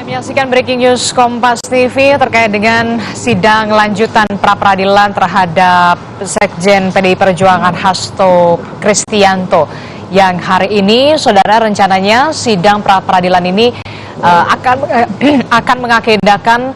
Menyaksikan breaking news Kompas TV terkait dengan sidang lanjutan pra-peradilan terhadap Sekjen PDI Perjuangan Hasto Kristianto yang hari ini, saudara, rencananya sidang pra-peradilan ini akan mengagendakan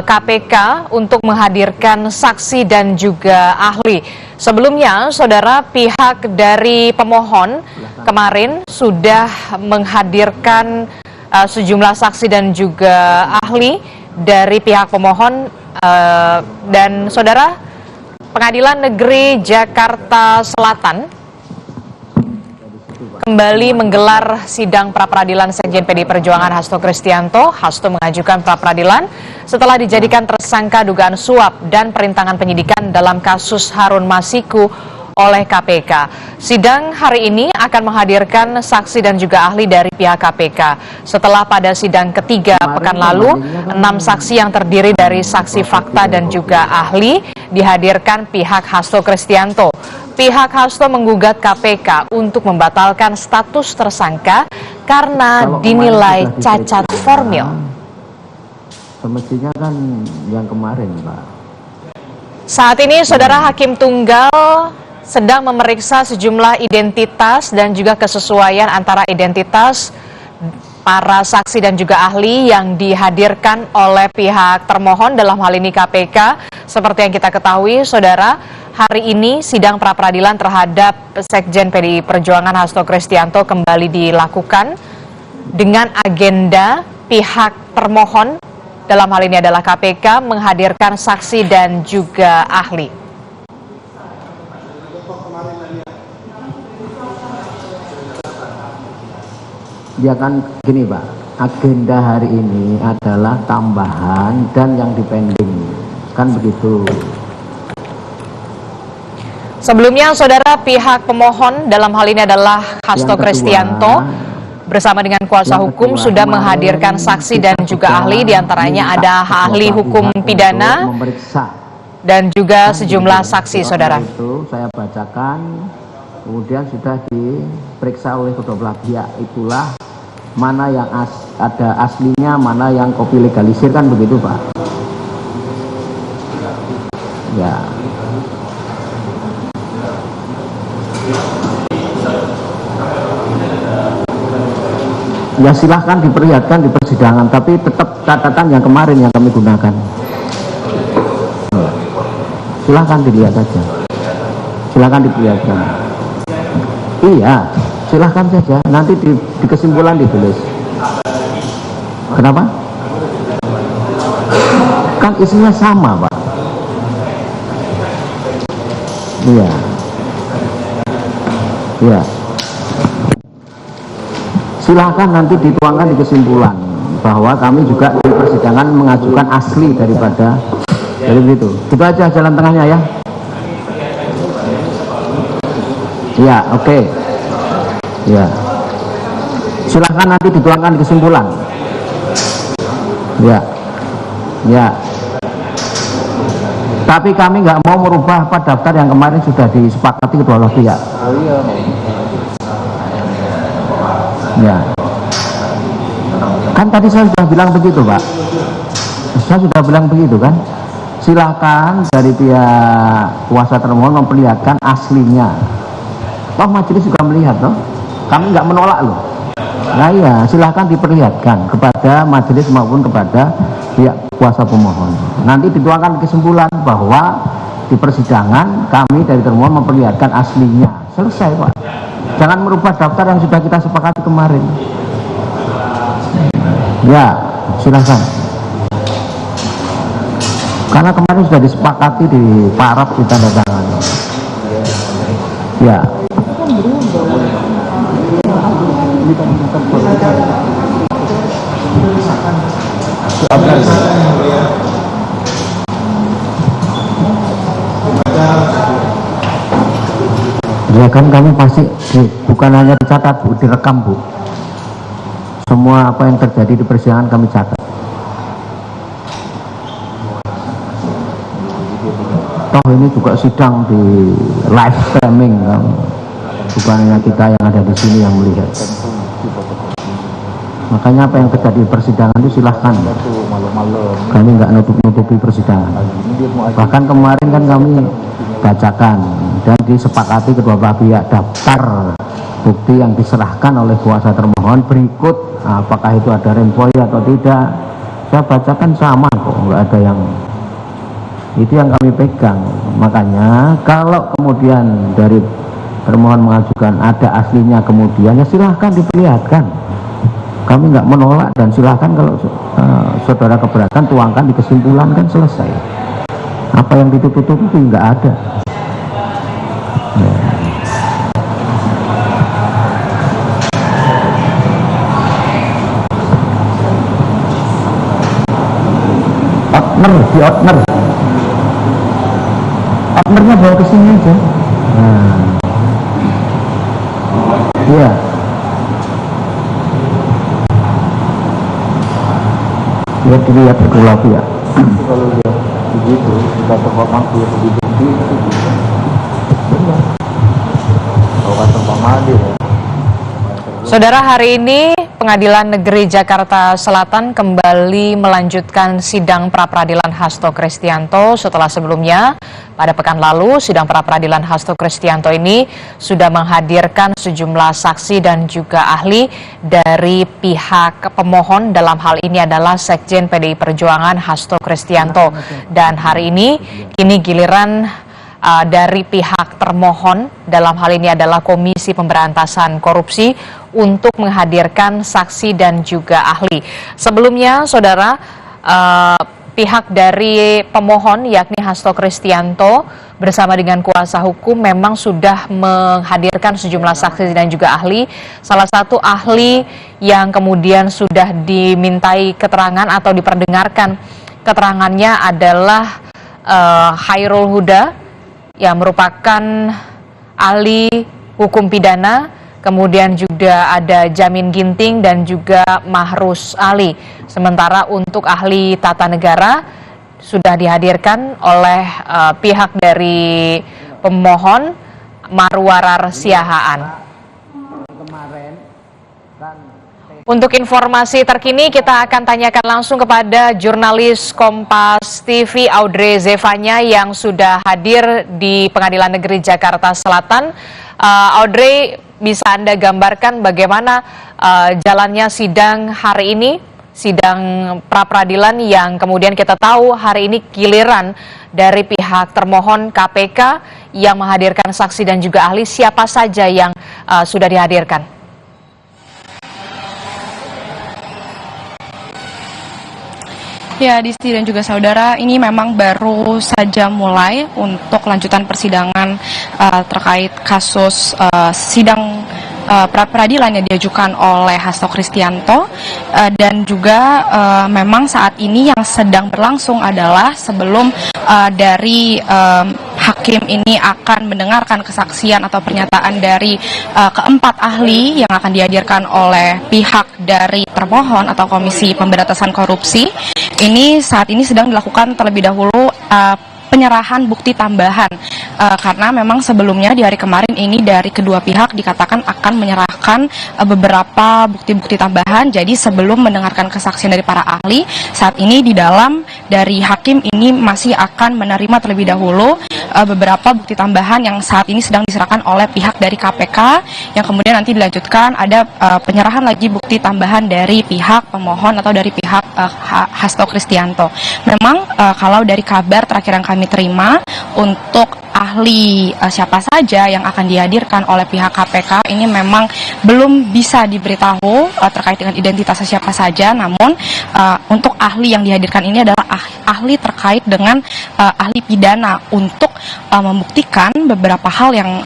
KPK untuk menghadirkan saksi dan juga ahli. Sebelumnya, saudara, pihak dari pemohon kemarin sudah menghadirkan sejumlah saksi dan juga ahli dari pihak pemohon, dan saudara, Pengadilan Negeri Jakarta Selatan kembali menggelar sidang pra-peradilan Sekjen PDI Perjuangan Hasto Kristianto. Hasto mengajukan pra-peradilan setelah dijadikan tersangka dugaan suap dan perintangan penyidikan dalam kasus Harun Masiku oleh KPK. Sidang hari ini akan menghadirkan saksi dan juga ahli dari pihak KPK. Setelah pada sidang ketiga pekan lalu, 6 saksi yang terdiri dari saksi fakta dan juga ahli dihadirkan pihak Hasto Kristianto. Pihak Hasto menggugat KPK untuk membatalkan status tersangka karena dinilai cacat formil. Semestinya kan yang kemarin, Pak. Saat ini, saudara, Hakim Tunggal sedang memeriksa sejumlah identitas dan juga kesesuaian antara identitas para saksi dan juga ahli yang dihadirkan oleh pihak termohon, dalam hal ini KPK. Seperti yang kita ketahui, saudara, hari ini sidang pra-peradilan terhadap Sekjen PDI Perjuangan Hasto Kristianto kembali dilakukan dengan agenda pihak termohon, dalam hal ini adalah KPK, menghadirkan saksi dan juga ahli. Ya kan gini, Pak, agenda hari ini adalah tambahan dan yang dipending, kan begitu. Sebelumnya, saudara, pihak pemohon, dalam hal ini adalah Hasto Kristianto, bersama dengan kuasa hukum sudah menghadirkan saksi dan juga ahli, diantaranya ada ahli hukum pidana dan juga sejumlah saksi, saudara. Itu saya bacakan, kemudian sudah diperiksa oleh kedua belah pihak, itulah mana yang ada aslinya, mana yang kopi legalisir, kan begitu, Pak. Ya. Ya silahkan diperlihatkan di persidangan, tapi tetap catatan yang kemarin yang kami gunakan. Silahkan dilihat saja. Silahkan diperlihatkan. Iya, silahkan saja. Nanti di kesimpulan ditulis. Kenapa? Kan isinya sama, Pak. Iya. Iya. Silahkan nanti dituangkan di kesimpulan bahwa kami juga di persidangan mengajukan asli daripada dari itu. Itu aja jalan tengahnya, ya. Ya, oke. Ya. Silahkan nanti dituangkan di kesimpulan. Ya. Ya. Tapi kami nggak mau merubah apa daftar yang kemarin sudah disepakati kedua belah pihak. Ya. Kan tadi saya sudah bilang begitu, Pak. Saya sudah bilang begitu, kan. Silakan dari pihak kuasa termohon memperlihatkan aslinya. Toh majelis juga melihat, toh. Kami nggak menolak, loh. Nah iya, silahkan diperlihatkan kepada majelis maupun kepada pihak kuasa pemohon. Nanti dituangkan kesimpulan bahwa di persidangan kami dari termohon memperlihatkan aslinya. Selesai, Pak. Jangan merubah daftar yang sudah kita sepakati kemarin. Ya, silahkan. Karena kemarin sudah disepakati di paraf ditandatangan. Ya. Ya kan kami pasti bukan hanya dicatat, Bu, direkam, Bu. Semua apa yang terjadi di persidangan kami catat. Toh ini juga sidang di live streaming, kan? Bukan hanya kita yang ada di sini yang melihat. Makanya apa yang terjadi di persidangan itu silahkan. Kami nggak nutup-nutupi persidangan. Bahkan kemarin kan kami bacakan dan disepakati kedua belah pihak daftar bukti yang diserahkan oleh kuasa termohon berikut. Apakah itu ada rempoi atau tidak? Saya bacakan sama kok, nggak ada yang itu yang kami pegang. Makanya kalau kemudian dari termohon mengajukan ada aslinya kemudian ya silahkan diperlihatkan. Kami nggak menolak dan silahkan kalau saudara keberatan tuangkan di kesimpulan kan selesai. Apa yang ditutup-tutupi nggak ada. Outnernya bawa ke sini aja. Iya. Ya dilihat kedua pihak. Kalau lihat begitu, kita terpakai begitu. Kalau kata Bang Adi ya. Saudara, hari ini Pengadilan Negeri Jakarta Selatan kembali melanjutkan sidang pra-peradilan Hasto Kristianto setelah sebelumnya pada pekan lalu sidang pra-peradilan Hasto Kristianto ini sudah menghadirkan sejumlah saksi dan juga ahli dari pihak pemohon. Dalam hal ini adalah Sekjen PDI Perjuangan Hasto Kristianto, dan hari ini kini giliran dari pihak termohon, dalam hal ini adalah Komisi Pemberantasan Korupsi, untuk menghadirkan saksi dan juga ahli. Sebelumnya, saudara, pihak dari pemohon yakni Hasto Kristianto bersama dengan kuasa hukum memang sudah menghadirkan sejumlah saksi dan juga ahli. Salah satu ahli yang kemudian sudah dimintai keterangan atau diperdengarkan keterangannya adalah Khairul Huda, yang merupakan ahli hukum pidana, kemudian juga ada Jamin Ginting dan juga Mahrus Ali. Sementara untuk ahli tata negara sudah dihadirkan oleh pihak dari pemohon Marwarar Siahaan. Untuk informasi terkini kita akan tanyakan langsung kepada jurnalis Kompas TV Audrey Zevanya yang sudah hadir di Pengadilan Negeri Jakarta Selatan. Audrey, bisa Anda gambarkan bagaimana jalannya sidang hari ini, sidang pra-peradilan yang kemudian kita tahu hari ini giliran dari pihak termohon KPK yang menghadirkan saksi dan juga ahli. Siapa saja yang sudah dihadirkan? Ya, Disti dan juga saudara, ini memang baru saja mulai untuk lanjutan persidangan terkait kasus sidang pra-peradilan yang diajukan oleh Hasto Kristianto, dan juga memang saat ini yang sedang berlangsung adalah sebelum dari hakim ini akan mendengarkan kesaksian atau pernyataan dari keempat ahli yang akan dihadirkan oleh pihak dari termohon atau Komisi Pemberantasan Korupsi. Ini saat ini sedang dilakukan terlebih dahulu penyerahan bukti tambahan, karena memang sebelumnya di hari kemarin ini dari kedua pihak dikatakan akan menyerahkan beberapa bukti-bukti tambahan. Jadi sebelum mendengarkan kesaksian dari para ahli, saat ini di dalam dari hakim ini masih akan menerima terlebih dahulu beberapa bukti tambahan yang saat ini sedang diserahkan oleh pihak dari KPK, yang kemudian nanti dilanjutkan ada penyerahan lagi bukti tambahan dari pihak pemohon atau dari pihak Hasto Kristianto. Memang kalau dari kabar terakhir yang kami terima untuk ahli siapa saja yang akan dihadirkan oleh pihak KPK ini memang belum bisa diberitahu terkait dengan identitasnya siapa saja. Namun untuk ahli yang dihadirkan ini adalah ahli terkait dengan ahli pidana untuk membuktikan beberapa hal yang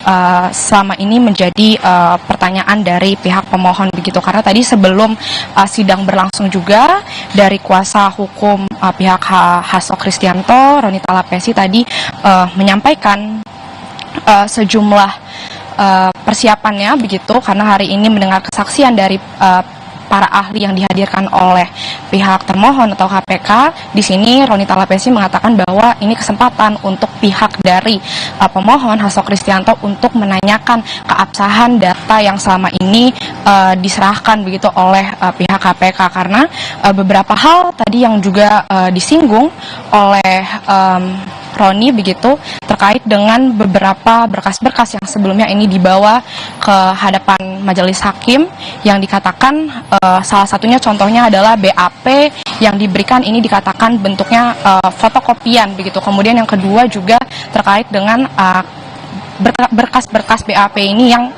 selama ini menjadi pertanyaan dari pihak pemohon begitu. Karena tadi sebelum sidang berlangsung juga dari kuasa hukum pihak Hasto Kristianto, Ronita Lapesi tadi menyampaikan sejumlah persiapannya begitu, karena hari ini mendengar kesaksian dari para ahli yang dihadirkan oleh pihak termohon atau KPK, di sini Roni Talapesi mengatakan bahwa ini kesempatan untuk pihak dari pemohon Hasto Kristianto untuk menanyakan keabsahan data yang selama ini diserahkan begitu oleh pihak KPK, karena beberapa hal tadi yang juga disinggung oleh Roni begitu terkait dengan beberapa berkas-berkas yang sebelumnya ini dibawa ke hadapan majelis hakim yang dikatakan salah satunya contohnya adalah BAP yang diberikan ini dikatakan bentuknya fotokopian begitu. Kemudian yang kedua juga terkait dengan berkas-berkas BAP ini yang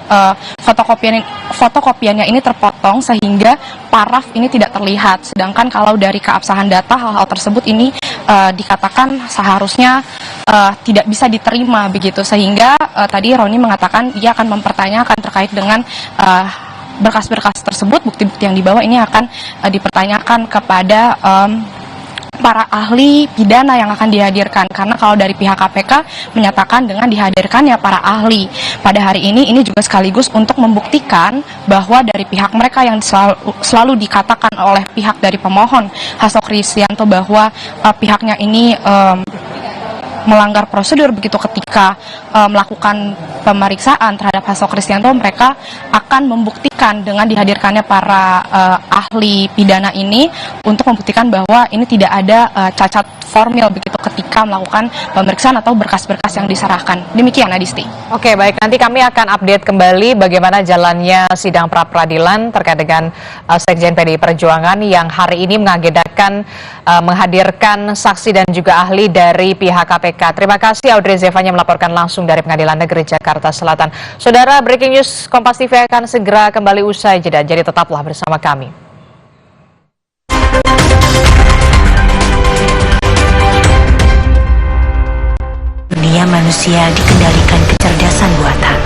fotokopiannya ini terpotong sehingga paraf ini tidak terlihat. Sedangkan kalau dari keabsahan data hal-hal tersebut ini dikatakan seharusnya tidak bisa diterima begitu, sehingga tadi Roni mengatakan ia akan mempertanyakan terkait dengan berkas-berkas tersebut, bukti-bukti yang dibawa ini akan dipertanyakan kepada para ahli pidana yang akan dihadirkan, karena kalau dari pihak KPK menyatakan dengan dihadirkannya para ahli pada hari ini juga sekaligus untuk membuktikan bahwa dari pihak mereka yang selalu dikatakan oleh pihak dari pemohon Hasto Kristianto bahwa pihaknya ini melanggar prosedur begitu ketika melakukan pemeriksaan terhadap Hasto Kristianto, mereka akan membuktikan dengan dihadirkannya para ahli pidana ini untuk membuktikan bahwa ini tidak ada cacat formil begitu ketika melakukan pemeriksaan atau berkas-berkas yang diserahkan. Demikian Adisti. Oke, baik, nanti kami akan update kembali bagaimana jalannya sidang pra-peradilan terkait dengan Sekjen PDI Perjuangan yang hari ini mengagendakan menghadirkan saksi dan juga ahli dari pihak KPK. Terima kasih Audrey Zevanya melaporkan langsung dari Pengadilan Negeri Jakarta Selatan. Saudara, breaking news Kompas TV akan segera kembali usai jeda, jadi tetaplah bersama kami. Dunia manusia dikendalikan kecerdasan buatan.